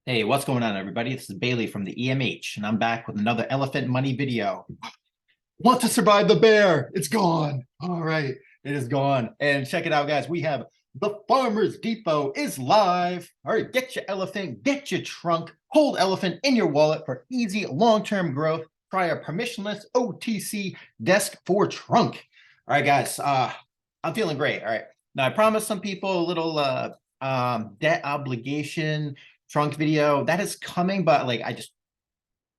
Hey, what's going on, everybody? This is Bailey from the EMH, and I'm back with another elephant money video. Want to survive the bear? It's gone. All right, it is gone. And check it out, guys. We have the Farmer's Depot is live. All right, get your elephant, get your trunk, hold elephant in your wallet for easy long-term growth. Try a permissionless OTC desk for trunk. All right, guys. I'm feeling great. All right. Now I promised some people a little debt obligation trunk video that is coming, but like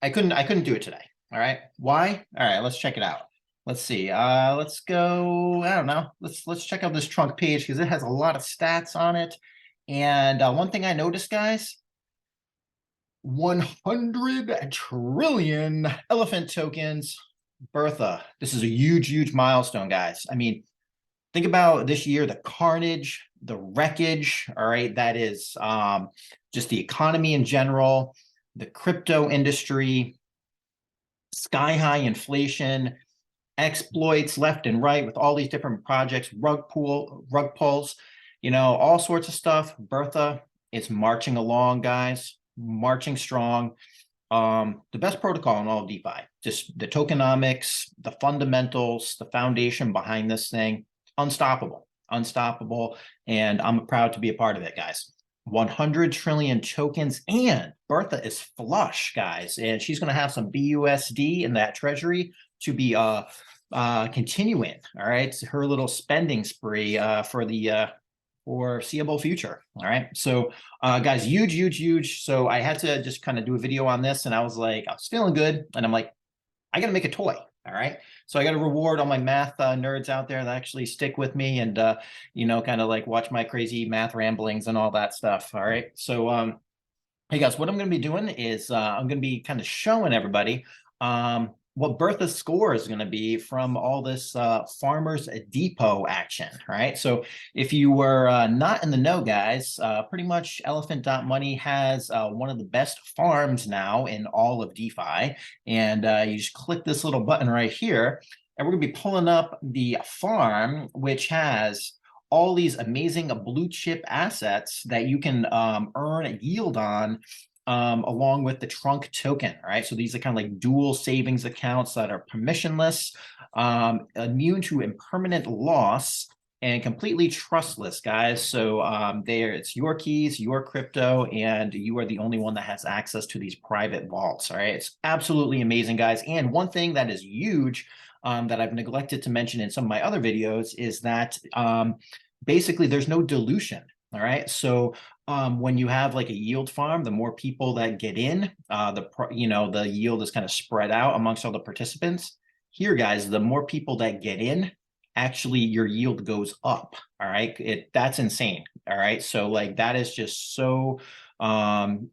I couldn't do it today. All right. Why? All right, let's check it out. Let's see. Let's go. I don't know. Let's check out this trunk page because it has a lot of stats on it. And one thing I noticed, guys, 100 trillion elephant tokens. Bertha. This is a huge, huge milestone, guys. I mean, think about this year, the carnage, the wreckage, all right, that is just the economy in general, the crypto industry, sky high inflation, exploits left and right with all these different projects, rug pulls, all sorts of stuff. Bertha is marching along, guys, marching strong. The best protocol in all of DeFi, just the tokenomics, the fundamentals, the foundation behind this thing, unstoppable. And I'm proud to be a part of it, guys. 100 trillion tokens, and Bertha is flush, guys, and she's going to have some BUSD in that treasury to be continuing. All right, her little spending spree for the foreseeable future. All right, so guys, huge. So I had to just kind of do a video on this, and I was feeling good, and I'm like, I got to make a toy. All right, so I got to reward all my math nerds out there that actually stick with me and kind of like watch my crazy math ramblings and all that stuff. All right, so hey guys, what I'm going to be doing is I'm going to be kind of showing everybody what Bertha's score is going to be from all this Farmer's Depot action, right? So if you were not in the know, guys, pretty much Elephant.money has one of the best farms now in all of DeFi. And you just click this little button right here, and we're going to be pulling up the farm, which has all these amazing blue chip assets that you can earn a yield on along with the trunk token. All right, so these are kind of like dual savings accounts that are permissionless, immune to impermanent loss, and completely trustless, guys. So it's your keys, your crypto, and you are the only one that has access to these private vaults. All right, it's absolutely amazing, guys. And one thing that is huge that I've neglected to mention in some of my other videos is that basically there's no dilution. All right, so when you have like a yield farm, the more people that get in, the yield is kind of spread out amongst all the participants. Here, guys, the more people that get in, actually your yield goes up. All right, that's insane. All right, so like that is just so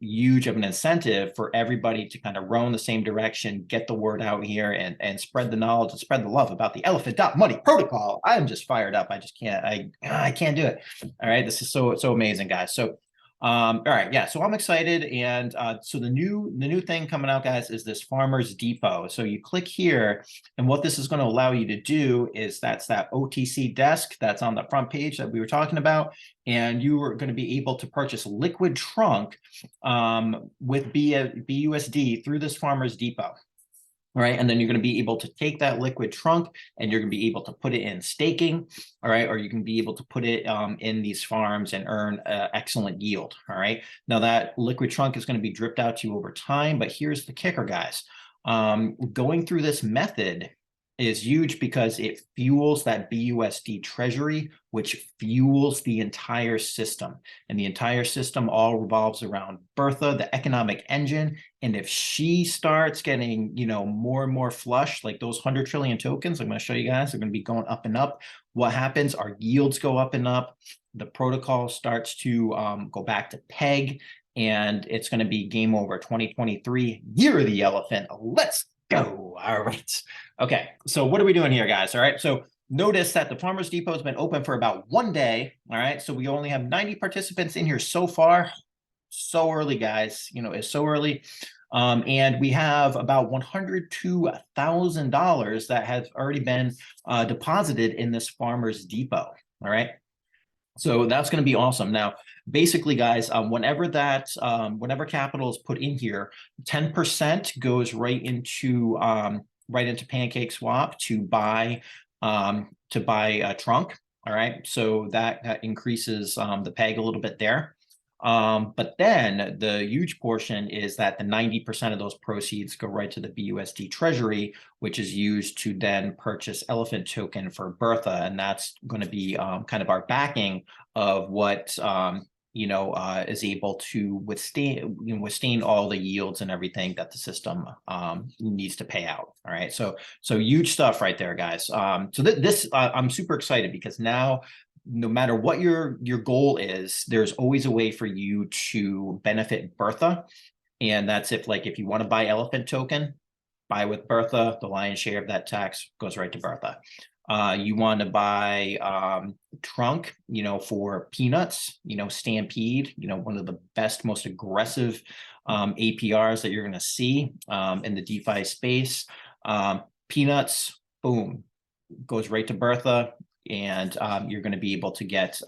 huge of an incentive for everybody to kind of row in the same direction, get the word out here, and spread the knowledge and spread the love about the Elephant.money protocol. I'm just fired up. I just can't. I can't do it. All right, this is so amazing, guys. So all right, yeah, so I'm excited. And so the new thing coming out, guys, is this Farmer's Depot. So you click here, and what this is going to allow you to do is that's that OTC desk that's on the front page that we were talking about, and you are going to be able to purchase liquid trunk with BUSD through this Farmer's Depot. All right, and then you're going to be able to take that liquid trunk and you're going to be able to put it in staking, all right, or you can be able to put it in these farms and earn excellent yield. All right, now that liquid trunk is going to be dripped out to you over time, but here's the kicker, guys. Going through this method is huge because it fuels that BUSD treasury, which fuels the entire system. And the entire system all revolves around Bertha, the economic engine. And if she starts getting, more and more flush, like those 100 trillion tokens, I'm going to show you guys, are going to be going up and up. What happens? Our yields go up and up. The protocol starts to go back to peg, and it's going to be game over 2023, year of the elephant. Let's go. All right. Okay. So what are we doing here, guys? All right. So notice that the Farmer's Depot has been open for about 1 day. All right. So we only have 90 participants in here so far. So early, guys. It's so early. And we have about $102,000 that has already been deposited in this Farmer's Depot. All right. So that's going to be awesome. Now, basically, guys, whenever capital is put in here, 10% goes right into Pancake Swap to buy a trunk. All right, so that increases the peg a little bit there. But then the huge portion is that the 90% of those proceeds go right to the BUSD treasury, which is used to then purchase elephant token for Bertha. And that's going to be kind of our backing of what is able to withstand all the yields and everything that the system needs to pay out. All right, so huge stuff right there, guys. So this I'm super excited because now, no matter what your goal is, there's always a way for you to benefit Bertha. And that's if you want to buy elephant token, buy with Bertha. The lion's share of that tax goes right to Bertha. You want to buy trunk, for peanuts, Stampede, one of the best, most aggressive APRs that you're going to see in the DeFi space. Peanuts, boom, goes right to Bertha. And you're going to be able to get,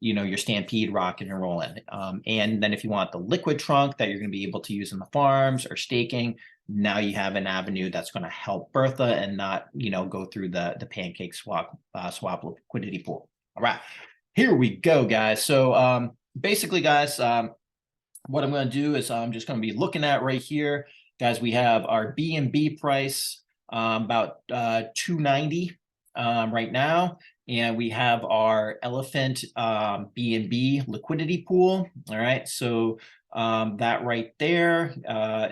your Stampede rocking and rolling. And then if you want the liquid trunk that you're going to be able to use in the farms or staking, now you have an avenue that's going to help Bertha and not, go through the Pancake swap liquidity pool. All right, here we go, guys. So basically, guys, what I'm going to do is I'm just going to be looking at right here, guys. We have our BNB price about 290. Right now, and we have our elephant BNB liquidity pool. All right, so that right there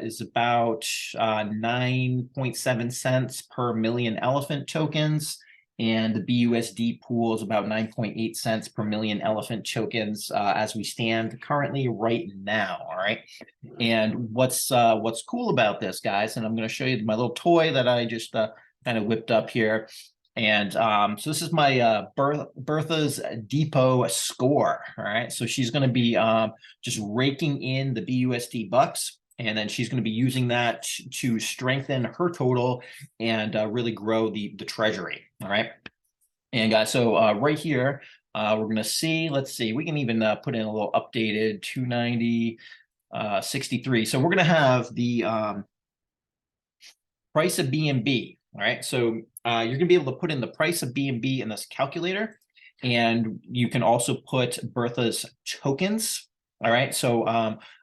is about 9.7 cents per million elephant tokens, and the BUSD pool is about 9.8 cents per million elephant tokens as we stand currently right now. All right, and what's cool about this, guys, and I'm going to show you my little toy that I just kind of whipped up here. And so this is my Bertha's depot score. All right, so she's going to be just raking in the BUSD bucks, and then she's going to be using that to strengthen her total and really grow the treasury. All right, and guys, so right here we're going to see. Let's see, we can even put in a little updated 290 63. So we're going to have the price of BNB. All right, so you're going to be able to put in the price of BNB in this calculator, and you can also put Bertha's tokens. All right, so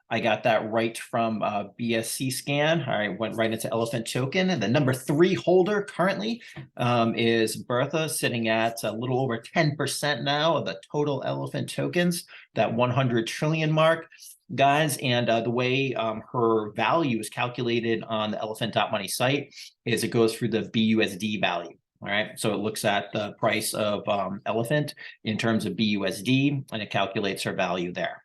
I got that right from BSC scan. All right, went right into elephant token. And the number 3 holder currently is Bertha, sitting at a little over 10% now of the total elephant tokens, that 100 trillion mark. Guys, and the way her value is calculated on the elephant.money site is it goes through the BUSD value. All right, so it looks at the price of elephant in terms of BUSD, and it calculates her value there.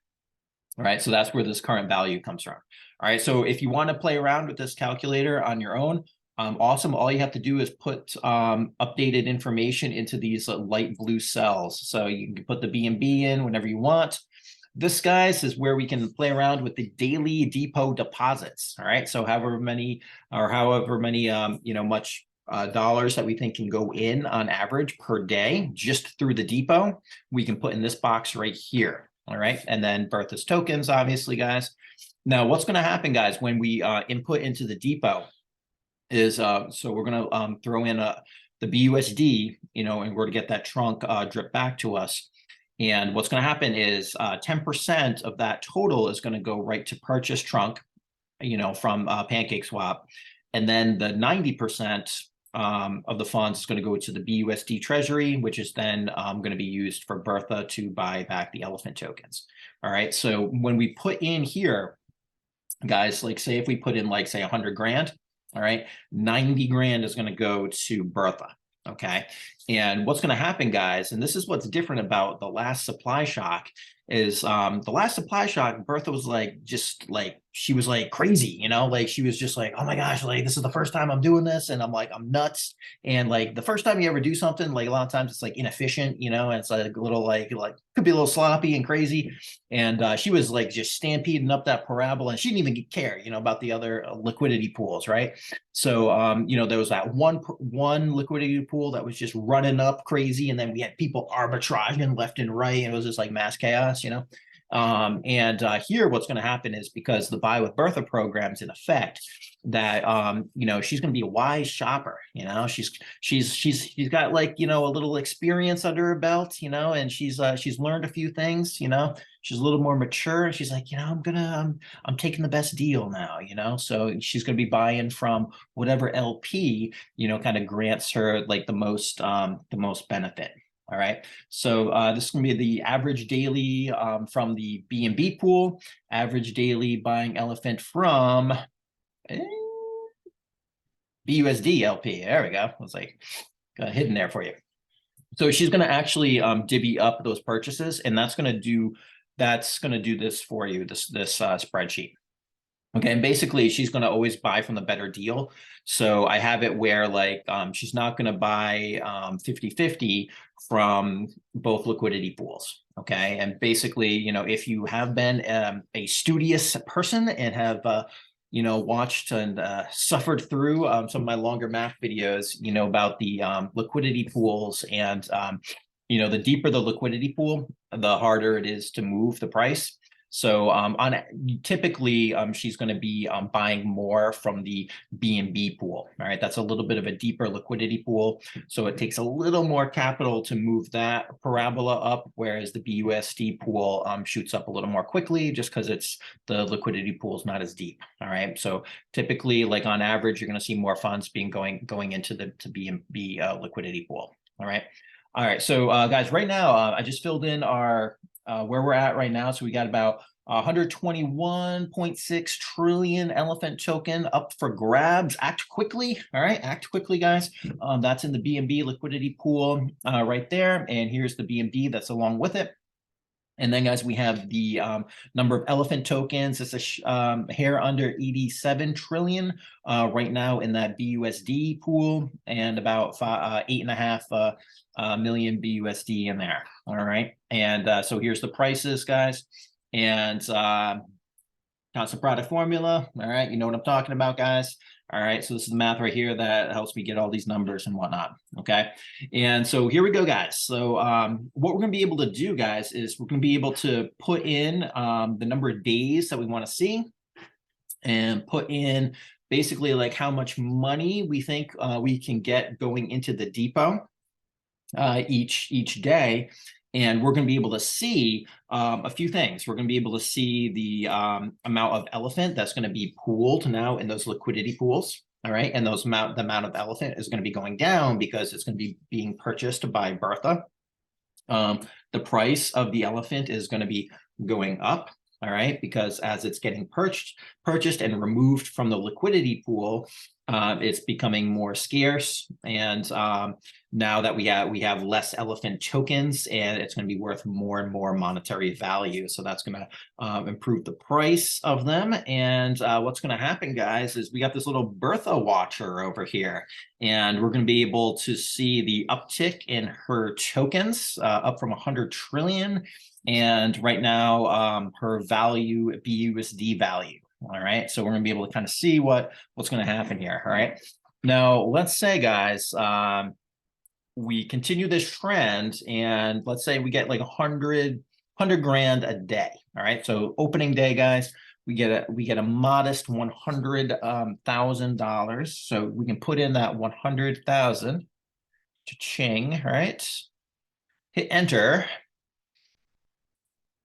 All right, so that's where this current value comes from. All right, so if you want to play around with this calculator on your own, awesome. All you have to do is put updated information into these light blue cells. So you can put the BNB in whenever you want. This, guys, is where we can play around with the daily depot deposits. All right, so however many much dollars that we think can go in on average per day just through the depot, we can put in this box right here. All right, and then Bertha's tokens, obviously, guys. Now, what's going to happen, guys, when we input into the depot is so we're going to throw in the BUSD, and we're to get that trunk drip back to us. And what's going to happen is 10% of that total is going to go right to purchase trunk, from Pancake Swap. And then the 90% of the funds is going to go to the BUSD treasury, which is then going to be used for Bertha to buy back the elephant tokens. All right. So when we put in here, guys, say if we put in say 100 grand, all right, 90 grand is going to go to Bertha. Okay. And what's going to happen, guys, and this is what's different about the last supply shock, is the last supply shock, Bertha was just she was like crazy, you know, like she was just like, oh my gosh, like this is the first time I'm doing this, and I'm like, I'm nuts. And like the first time you ever do something, like a lot of times it's like inefficient, you know, and it's like a little like could be a little sloppy and crazy. And she was like just stampeding up that parabola, and she didn't even care, you know, about the other liquidity pools, right? So you know, there was that one liquidity pool that was just running up crazy, and then we had people arbitraging left and right, and it was just like mass chaos, you know. Here what's going to happen is, because the buy with Bertha program's in effect, that you know, she's going to be a wise shopper, you know. She's got, like, you know, a little experience under her belt, you know, and she's learned a few things, you know. She's a little more mature, and she's like, you know, I'm taking the best deal now, you know. So she's going to be buying from whatever LP, you know, kind of grants her like the most benefit. All right, so this is going to be the average daily from the B&B pool, average daily buying elephant from BUSD LP. There we go. I was like hidden there for you. So she's going to actually divvy up those purchases, and that's going to do this for you, this spreadsheet. Okay, and basically she's going to always buy from the better deal. So I have it where, like, she's not going to buy 50-50 from both liquidity pools. Okay, and basically, you know, if you have been a studious person and have you know, watched and suffered through some of my longer math videos, you know, about the liquidity pools, and you know, the deeper the liquidity pool, the harder it is to move the price. So typically she's going to be buying more from the B&B pool. All right, that's a little bit of a deeper liquidity pool, so it takes a little more capital to move that parabola up, whereas the BUSD pool shoots up a little more quickly, just because it's the liquidity pool is not as deep. All right, so typically, like on average, you're going to see more funds being going into the B&B liquidity pool. All right, so guys, right now I just filled in our where we're at right now. So we got about 121.6 trillion elephant token up for grabs. Act quickly. All right, act quickly, guys. That's in the B&B liquidity pool right there. And here's the B&B that's along with it. And then, guys, we have the number of elephant tokens. It's a hair under 87 trillion right now in that BUSD pool, and about 8.5 million BUSD in there. All right. And so here's the prices, guys. And constant product formula. All right. You know what I'm talking about, guys. All right, so this is the math right here that helps me get all these numbers and whatnot. Okay, and so here we go, guys. So what we're going to be able to do, guys, is we're going to be able to put in the number of days that we want to see, and put in basically like how much money we think we can get going into the depot each day. And we're going to be able to see a few things. We're going to be able to see the amount of elephant that's going to be pooled now in those liquidity pools. All right. And the amount of elephant is going to be going down because it's going to be being purchased by Bertha. The price of the elephant is going to be going up. All right, because as it's getting purchased and removed from the liquidity pool, it's becoming more scarce. And now that we have less elephant tokens, and it's going to be worth more and more monetary value. So that's going to improve the price of them. And what's going to happen, guys, is we got this little Bertha watcher over here, and we're going to be able to see the uptick in her tokens up from 100 trillion. And right now, her value, BUSD value. All right, so we're going to be able to kind of see what's going to happen here. All right, now let's say, guys, we continue this trend, and let's say we get like 100 grand a day. All right, so opening day, guys, we get a modest $100,000. So we can put in that 100,000. Cha-ching, right? Hit enter.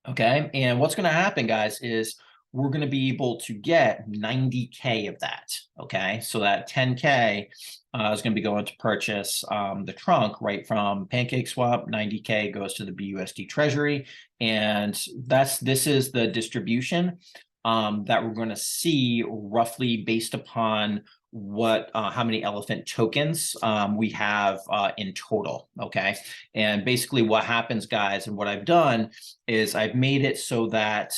Okay, and what's going to happen, guys, is we're going to be able to get 90K of that. Okay, so that 10K is going to be going to purchase the trunk right from PancakeSwap. 90K goes to the BUSD Treasury, and this is the distribution that we're going to see roughly based upon what how many elephant tokens we have in total. Okay, and basically what happens, guys, and what I've done is I've made it so that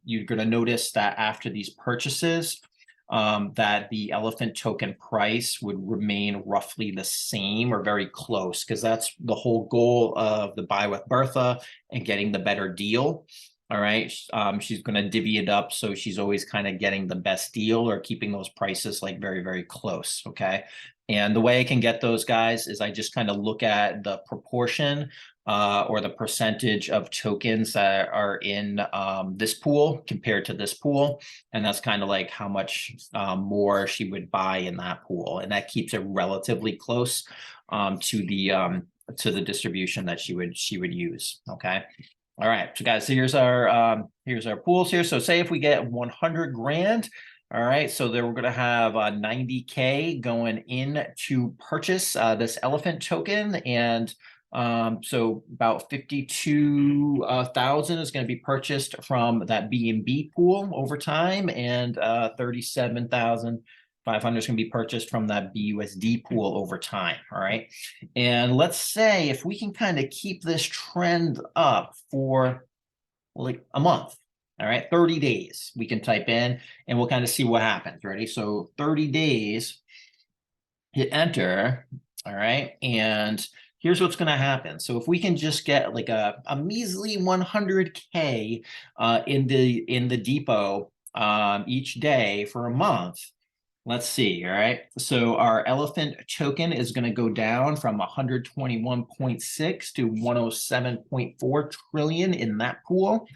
you're going to notice that after these purchases, that the elephant token price would remain roughly the same or very close, because that's the whole goal of the buy with Bertha and getting the better deal. All right. She's going to divvy it up, so she's always kind of getting the best deal or keeping those prices like very, very close. Okay. And the way I can get those, guys, is I just kind of look at the proportion or the percentage of tokens that are in this pool compared to this pool. And that's kind of like how much more she would buy in that pool. And that keeps it relatively close to the distribution that she would use. Okay. All right, so guys, here's our pools here. So say if we get 100 grand, all right, so then we're going to have 90K going in to purchase this elephant token, and so about 52,000 is going to be purchased from that B&B pool over time, and 37,500 is going to be purchased from that BUSD pool over time. All right. And let's say if we can kind of keep this trend up for like a month, all right, 30 days, we can type in and we'll kind of see what happens. Ready? So 30 days, hit enter. All right. And here's what's going to happen. So if we can just get like a measly 100K in the depot each day for a month. Let's see. All right. So our elephant token is going to go down from 121.6 to 107.4 trillion in that pool.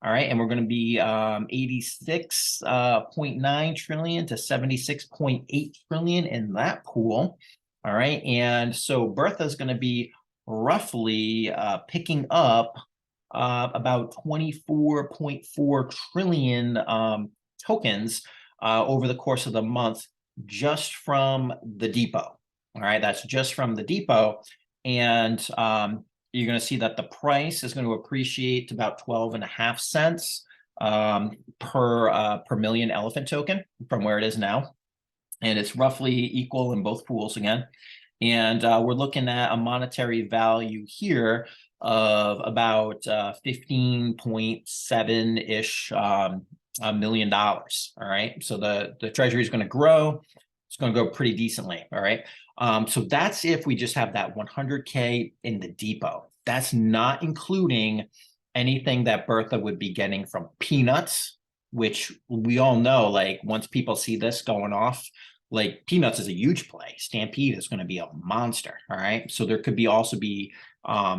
All right. And we're going to be 86.9 trillion to 76.8 trillion in that pool. All right. And so Bertha is going to be roughly picking up about 24.4 trillion tokens over the course of the month, just from the depot. All right, that's just from the depot. And you're going to see that the price is going to appreciate to about 12.5 cents per million elephant token from where it is now. And it's roughly equal in both pools again. And we're looking at a monetary value here of about 15.7-ish $1 million. All right. So the treasury is going to grow. It's going to go pretty decently. All right. So that's if we just have that 100K in the depot. That's not including anything that Bertha would be getting from peanuts, which we all know, like once people see this going off, like peanuts is a huge play. Stampede is going to be a monster. All right. So there could be also be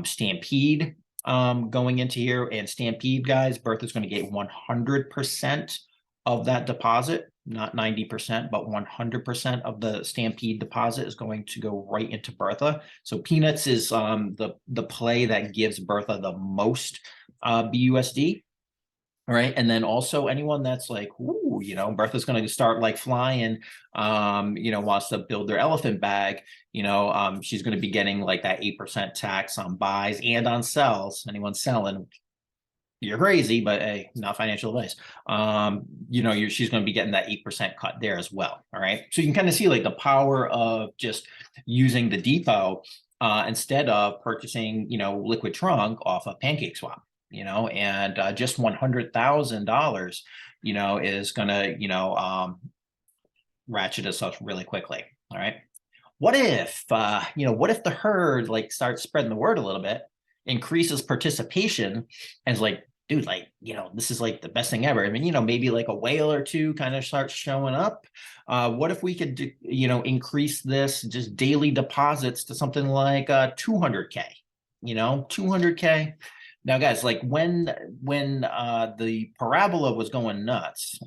Stampede going into here, and Stampede, guys, Bertha's going to get 100% of that deposit, not 90%, but 100% of the Stampede deposit is going to go right into Bertha. So peanuts is the play that gives Bertha the most BUSD. All right. And then also anyone that's like, ooh, Bertha's going to start like flying, wants to build their elephant bag, she's going to be getting like that 8% tax on buys and on sells. Anyone selling, you're crazy, but hey, not financial advice. She's going to be getting that 8% cut there as well. All right. So you can kind of see like the power of just using the depot instead of purchasing, liquid trunk off of PancakeSwap. And just $100,000, is gonna, ratchet us up really quickly. All right. What if, what if the herd like starts spreading the word a little bit, increases participation, and is like, dude, like, this is like the best thing ever. I mean, maybe like a whale or two kind of starts showing up. What if we could, increase this just daily deposits to something like 200K, 200K. Now, guys, like when the parabola was going nuts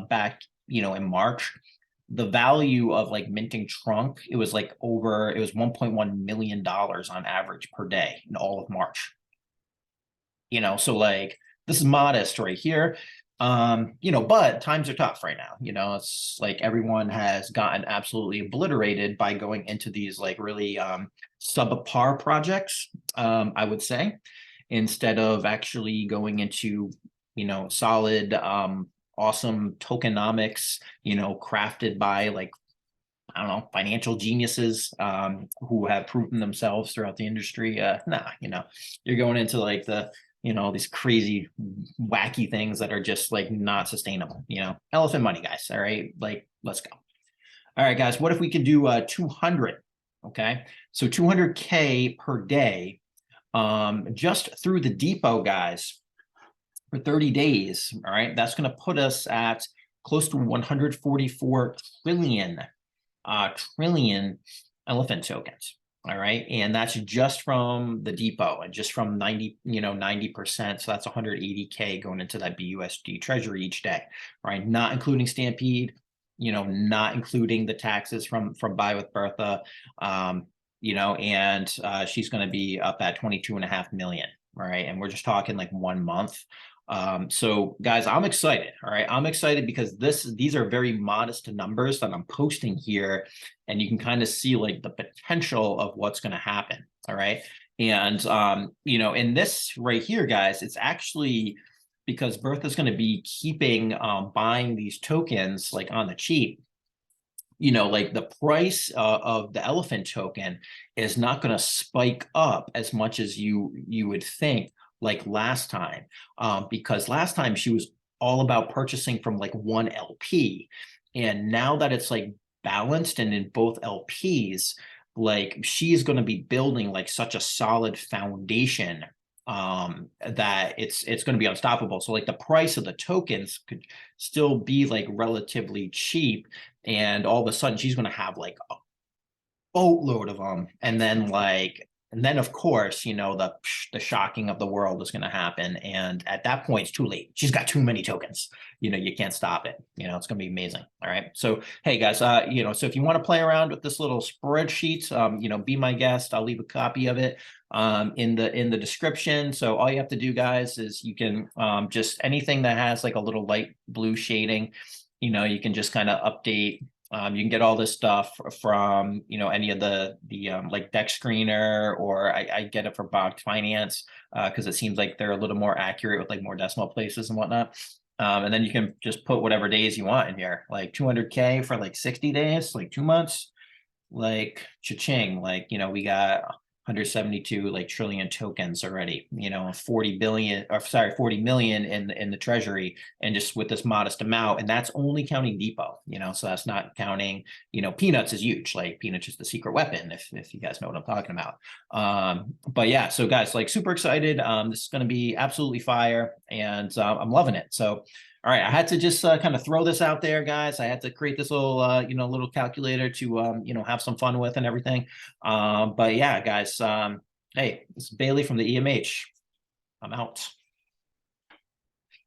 back, in March, the value of like minting trunk, it was $1.1 million on average per day in all of March. So like this is modest right here. But times are tough right now. It's like everyone has gotten absolutely obliterated by going into these like really subpar projects, I would say, instead of actually going into, solid, awesome tokenomics, crafted by like I don't know, financial geniuses who have proven themselves throughout the industry. Nah, you know, you're going into like these crazy, wacky things that are just like not sustainable, elephant money, guys. All right. Like, let's go. All right, guys, what if we could do 200? Okay. So 200K per day, just through the depot, guys, for 30 days. All right. That's going to put us at close to 144 trillion elephant tokens. All right. And that's just from the depot and just from 90%. So that's 180K going into that BUSD treasury each day, right? Not including Stampede, not including the taxes from Buy with Bertha, and she's going to be up at 22.5 million. All right. And we're just talking like 1 month. So guys, I'm excited. All right. I'm excited because these are very modest numbers that I'm posting here, and you can kind of see like the potential of what's going to happen. All right. And, in this right here, guys, it's actually because Bertha's going to be keeping buying these tokens like on the cheap. Like the price of the elephant token is not going to spike up as much as you would think like last time, because last time she was all about purchasing from like one LP. And now that it's like balanced and in both LPs, like she's going to be building like such a solid foundation that it's going to be unstoppable. So like the price of the tokens could still be like relatively cheap, and all of a sudden she's going to have like a boatload of them, and then of course the shocking of the world is going to happen, and at that point it's too late. She's got too many tokens. You can't stop it. It's going to be amazing. All right, so hey guys, so if you want to play around with this little spreadsheet, be my guest. I'll leave a copy of it in the description. So all you have to do, guys, is you can just anything that has like a little light blue shading, you can just kind of update. You can get all this stuff from, any of the like Deck Screener, or I get it from Box Finance because it seems like they're a little more accurate with like more decimal places and whatnot. And then you can just put whatever days you want in here, like 200K for like 60 days, like 2 months, like cha-ching, like, we got 172 like trillion tokens already, 40 million in the treasury, and just with this modest amount, and that's only counting depot, so that's not counting, peanuts is huge. Like peanuts is the secret weapon, if you guys know what I'm talking about. But yeah, so guys, like super excited. This is going to be absolutely fire, and I'm loving it. So all right, I had to just kind of throw this out there, guys. I had to create this little, little calculator to, have some fun with and everything. But yeah, guys, hey, it's Bailey from the EMH. I'm out.